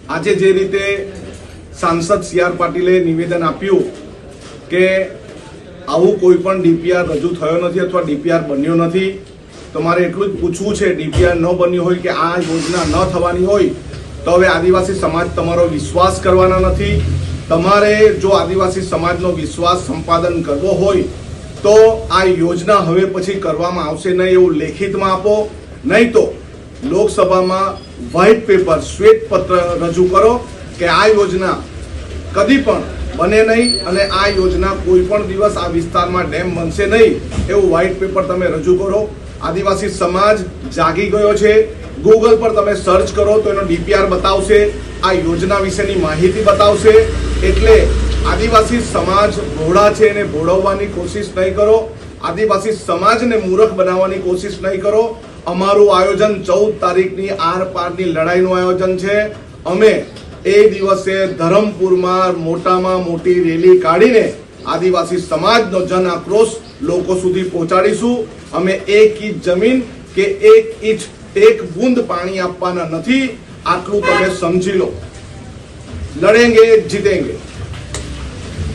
આજે જે રીતે સાંસદ સી.આર. પાટીલે નિવેદન આપ્યું કે આવું કોઈ પણ ડીપીઆર રજૂ થયો નથી અથવા ડીપીઆર બન્યો નથી, તો મારે એટલું જ પૂછવું છે, ડીપીઆર ન બન્યું હોય કે આ યોજના ન થવાની હોય તો હવે આદિવાસી સમાજ તમારો વિશ્વાસ કરવાના નથી. તમારે જો આદિવાસી સમાજનો વિશ્વાસ સંપાદન કરવો હોય તો આ યોજના હવે પછી કરવામાં આવશે નહીં એવું લેખિતમાં આપો, નહીં તો લોકસભામાં વ્હાઇટ પેપર શ્વેત પત્ર રજૂ કરો કે આ યોજના કદી પણ બને નહીં અને આ યોજના કોઈ પણ દિવસ આ વિસ્તારમાં ડેમ બનશે નહીં એવું વ્હાઇટ પેપર તમે રજૂ કરો. આદિવાસી સમાજ જાગી ગયો છે. ગૂગલ પર તમે સર્ચ કરો તો એનો ડીપીઆર બતાવશે, આ યોજના વિશેની માહિતી બતાવશે. એટલે આદિવાસી સમાજ ભોળા છે એને ભોળવવાની કોશિશ નહીં કરો, આદિવાસી સમાજને મૂર્ખ બનાવવાની કોશિશ નહીં કરો. અમારું આયોજન 14 તારીખની આર પારની લડાઈનું આયોજન છે. અમે એ દિવસે ધરમપુરમાં મોટામાં મોટી રેલી કાઢીને આદિવાસી સમાજનો જન આક્રોશ લોકો સુધી પહોંચાડીશું. અમે 1 ઇંચ જમીન કે 1 ઇંચ 1 બૂંદ પાણી આપવાના નથી, આટલું તમે સમજી લો. લડેંગે જીતેંગે.